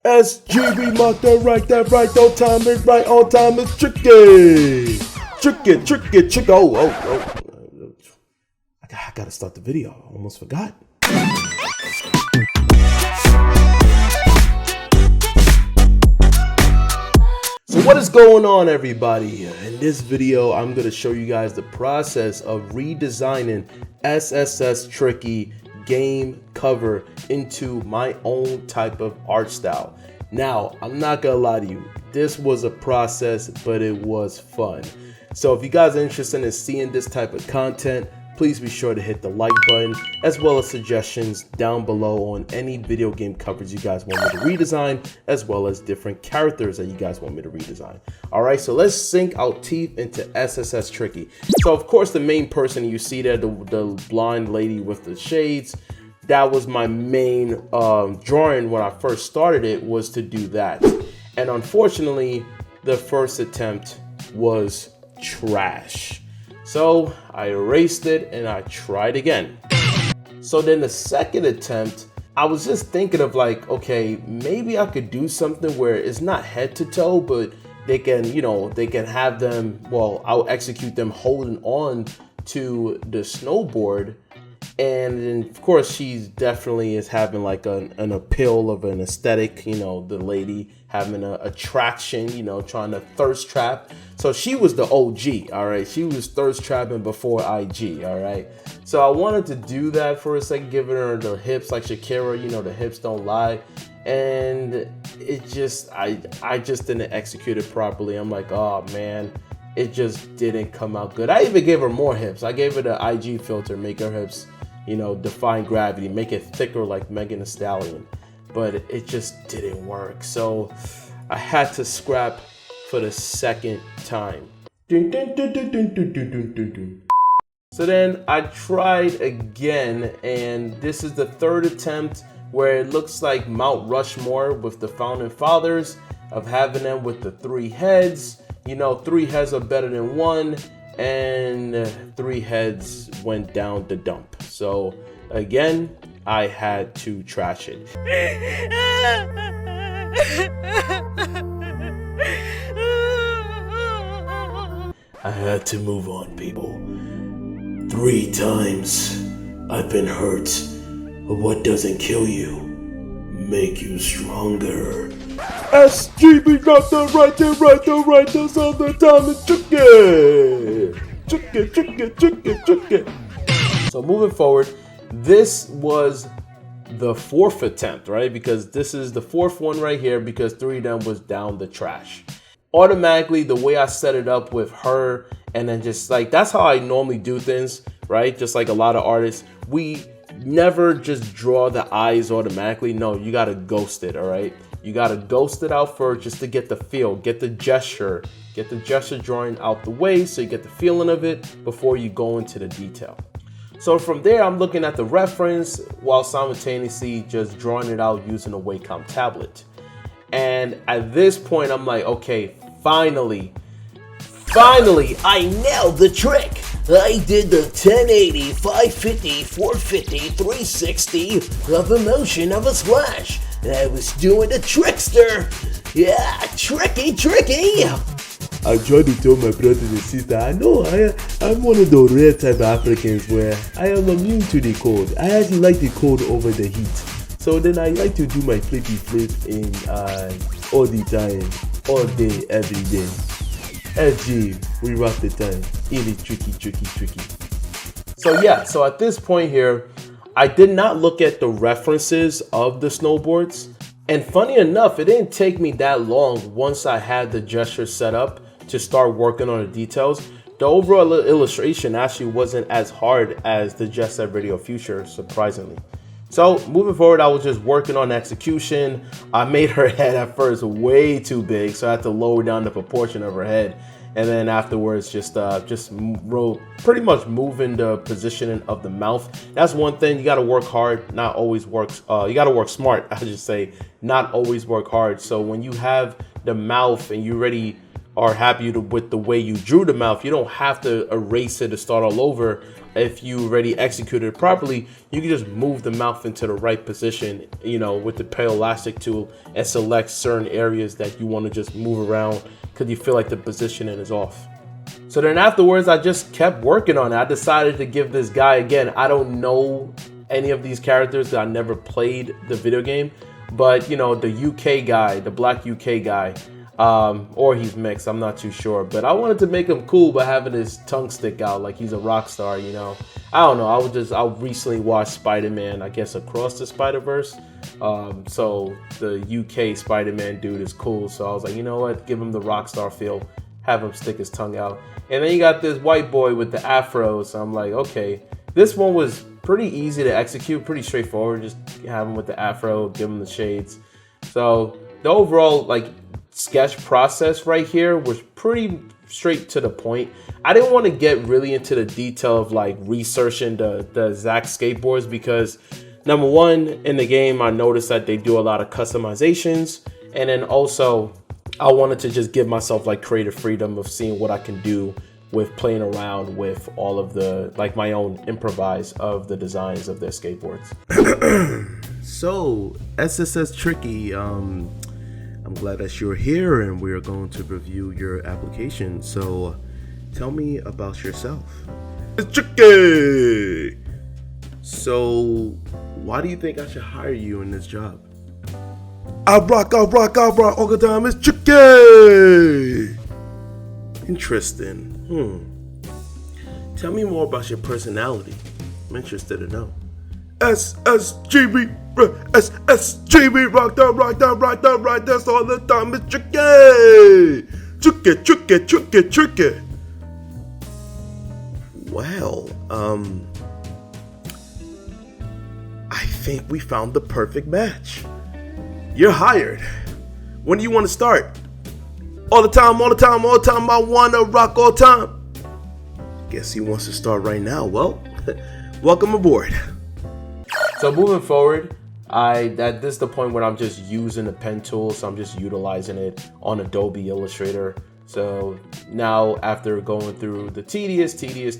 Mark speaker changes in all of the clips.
Speaker 1: SGB Mata, right, that right, on time is right, on time is tricky. Tricky. Oh. I gotta start the video. I almost forgot. So what is going on, everybody? In this video, I'm gonna show you guys the process of redesigning SSX Tricky game cover into my own type of art style. Now, I'm not gonna lie to you, this was a process, but it was fun. So if you guys are interested in seeing this type of content, please be sure to hit the like button, as well as suggestions down below on any video game covers you guys want me to redesign, as well as different characters that you guys want me to redesign. All right, so let's sink our teeth into SSX Tricky. So of course, the main person you see there, the blind lady with the shades, that was my main drawing when I first started it, was to do that. And unfortunately, the first attempt was trash. So I erased it and I tried again. So then the second attempt, I was just thinking of like, okay, maybe I could do something where it's not head to toe, but they can, they can have them, well, I'll execute them holding on to the snowboard. And then of course she definitely is having like an appeal of an aesthetic, the lady having a attraction, trying to thirst trap. So she was the OG, all right? She was thirst trapping before IG, all right? So I wanted to do that for a second, giving her the hips like Shakira, the hips don't lie. And it just, I just didn't execute it properly. I'm like, oh man, it just didn't come out good. I even gave her more hips. I gave her the IG filter, make her hips, define gravity, make it thicker like Megan Thee Stallion. But it just didn't work. So I had to scrap for the second time. So then I tried again, and this is the third attempt where it looks like Mount Rushmore with the founding fathers, of having them with the three heads. 3 heads are better than one, and 3 heads went down the dump. So again, I had to trash it. I had to move on, people. 3 times I've been hurt, but what doesn't kill you make you stronger. SGB got the right, that's all the time is tricky. So moving forward, this was the 4th attempt, right? Because this is the 4th one right here, because 3 of them was down the trash. Automatically, the way I set it up with her, and then just like, that's how I normally do things, right? Just like a lot of artists, we never just draw the eyes automatically. No, you gotta ghost it, all right? You gotta ghost it out first just to get the feel, get the gesture drawing out the way so you get the feeling of it before you go into the detail. So from there, I'm looking at the reference while simultaneously just drawing it out using a Wacom tablet. And at this point, I'm like, okay, finally, I nailed the trick. I did the 1080, 550, 450, 360 of a motion of a splash. I was doing the trickster. Yeah, tricky.
Speaker 2: I tried to tell my brothers and sisters, I know I'm one of the rare type of Africans where I am immune to the cold. I actually like the cold over the heat. So then I like to do my flippy flip in all the time, all day, every day. SG, we rock the time. Really tricky.
Speaker 1: So yeah, so at this point here, I did not look at the references of the snowboards. And funny enough, it didn't take me that long once I had the gesture set up to start working on the details. The overall illustration actually wasn't as hard as the Jet Set Radio Future, surprisingly. So moving forward, I was just working on execution. I made her head at first way too big, so I had to lower down the proportion of her head. And then afterwards, just pretty much moving the positioning of the mouth. That's one thing, you gotta work hard, not always work, you gotta work smart, I should say, not always work hard. So when you have the mouth and you already are happy with the way you drew the mouth, you don't have to erase it to start all over. If you already executed it properly, you can just move the mouth into the right position, you know, with the pale elastic tool, and select certain areas that you want to just move around because you feel like the positioning is off. So then afterwards, I just kept working on it. I decided to give this guy, again, I don't know any of these characters that I never played the video game, but you know, the UK guy, the black UK guy, or he's mixed, I'm not too sure, but I wanted to make him cool by having his tongue stick out like he's a rock star, you know. I don't know, I recently watched Spider-Man, I guess Across the Spider-Verse, so the UK Spider-Man dude is cool, so I was like, you know what, give him the rock star feel, have him stick his tongue out. And then you got this white boy with the afro, so I'm like, okay, this one was pretty easy to execute, pretty straightforward, just have him with the afro, give him the shades. So the overall like sketch process right here was pretty straight to the point. I didn't want to get really into the detail of like researching the exact skateboards because number one, in the game I noticed that they do a lot of customizations, and then also I wanted to just give myself like creative freedom of seeing what I can do with playing around with all of the, like my own improvise of the designs of their skateboards.
Speaker 2: So, SSX Tricky, I'm glad that you're here and we're going to review your application. So, tell me about yourself. It's Tricky! So, why do you think I should hire you in this job? I rock all the time. It's Tricky! Interesting. Tell me more about your personality. I'm interested to know. SSGB, rock that, that's all the time. It's Tricky. Well, I think we found the perfect match. You're hired. When do you want to start? All the time, I wanna rock all time. Guess he wants to start right now. Well, welcome aboard.
Speaker 1: So moving forward, this is the point where I'm just using the pen tool, so I'm just utilizing it on Adobe Illustrator. So now after going through the tedious, did I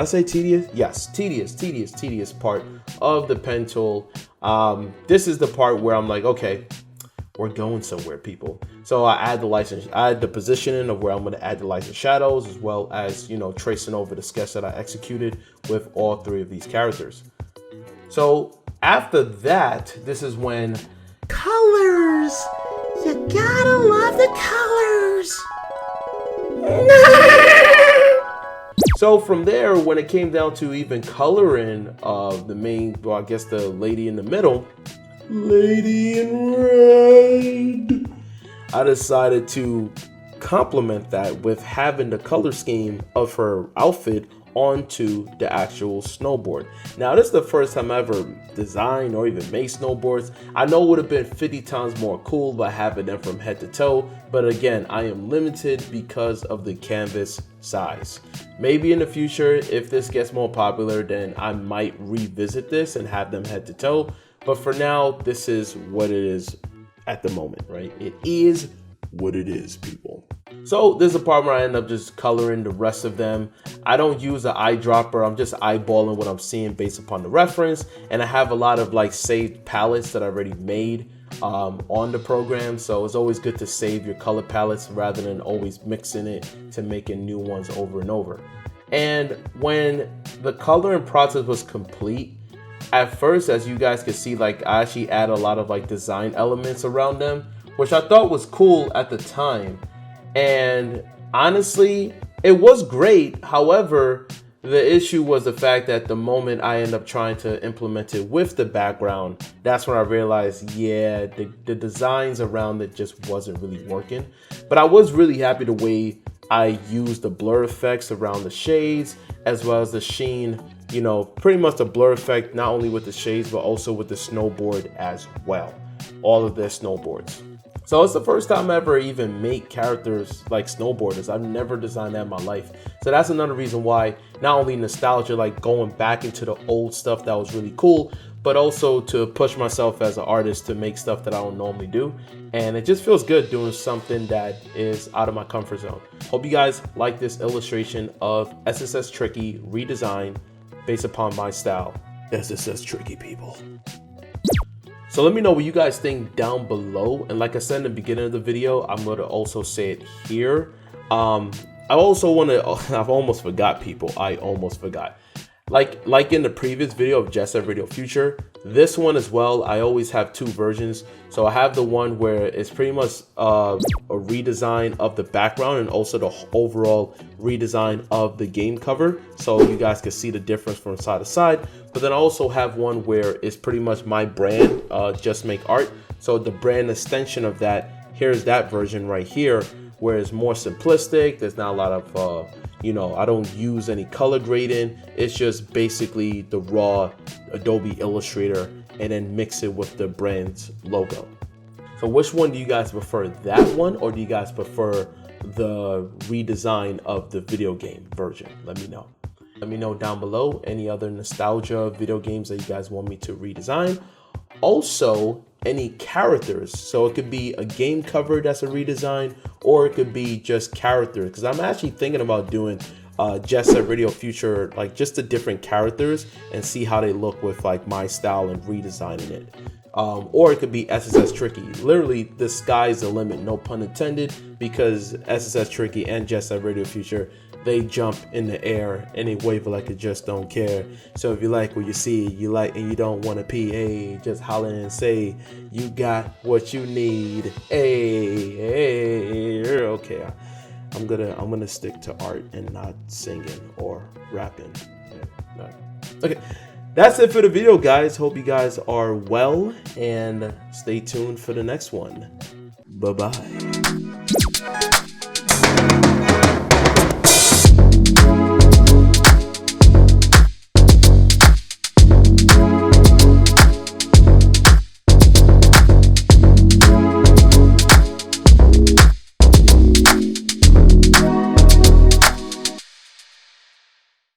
Speaker 1: say tedious? Yes, tedious part of the pen tool. This is the part where I'm like, okay, we're going somewhere, people. So I add the positioning of where I'm going to add the lights and shadows, as well as, you know, tracing over the sketch that I executed with all three of these characters. So after that, this is when colors. You gotta love the colors. So from there, when it came down to even coloring the main, well, I guess the lady in the middle, lady in red, I decided to complement that with having the color scheme of her outfit onto the actual snowboard. Now, this is the first time I ever designed or even made snowboards. I know it would have been 50 times more cool by having them from head to toe, but again, I am limited because of the canvas size. Maybe in the future, if this gets more popular, then I might revisit this and have them head to toe. But for now, this is what it is at the moment, right? It is what it is, people. So this is the part where I end up just coloring the rest of them. I don't use an eyedropper. I'm just eyeballing what I'm seeing based upon the reference. And I have a lot of like saved palettes that I already made on the program. So it's always good to save your color palettes rather than always mixing it to making new ones over and over. And when the coloring process was complete, at first, as you guys can see, like I actually add a lot of like design elements around them, which I thought was cool at the time. And honestly, it was great. However, the issue was the fact that the moment I end up trying to implement it with the background, that's when I realized, yeah, the designs around it just wasn't really working. But I was really happy the way I used the blur effects around the shades, as well as the sheen, you know, pretty much the blur effect, not only with the shades, but also with the snowboard as well. All of their snowboards. So it's the first time I ever even make characters like snowboarders. I've never designed that in my life. So that's another reason why not only nostalgia, like going back into the old stuff that was really cool, but also to push myself as an artist to make stuff that I don't normally do. And it just feels good doing something that is out of my comfort zone. Hope you guys like this illustration of SSX Tricky redesign based upon my style.
Speaker 2: SSX Tricky, people.
Speaker 1: So let me know what you guys think down below. And like I said in the beginning of the video, I'm going to also say it here. I also want to, I've almost forgot, people. I almost forgot. Like in the previous video of Jet Set Radio Future, this one as well, I always have two versions. So I have the one where it's pretty much a redesign of the background and also the overall redesign of the game cover, so you guys can see the difference from side to side. But then I also have one where it's pretty much my brand, Jussmakeart. So the brand extension of that, here's that version right here, where it's more simplistic. There's not a lot of, I don't use any color grading. It's just basically the raw Adobe Illustrator and then mix it with the brand's logo. So which one do you guys prefer, that one, or do you guys prefer the redesign of the video game version? Let me know. Let me know down below any other nostalgia video games that you guys want me to redesign. Also, any characters. So it could be a game cover that's a redesign, or it could be just characters, because I'm actually thinking about doing Jet Set Radio Future, like just the different characters, and see how they look with like my style and redesigning it. Or it could be SSX Tricky. Literally, the sky's the limit, no pun intended, because SSX Tricky and Jet Set Radio Future, they jump in the air and they wave like it just don't care. So if you like what you see, you like and you don't want to pee, hey, just holler and say you got what you need. Hey, okay. I'm gonna stick to art and not singing or rapping. Okay, that's it for the video, guys. Hope you guys are well, and stay tuned for the next one. Bye bye.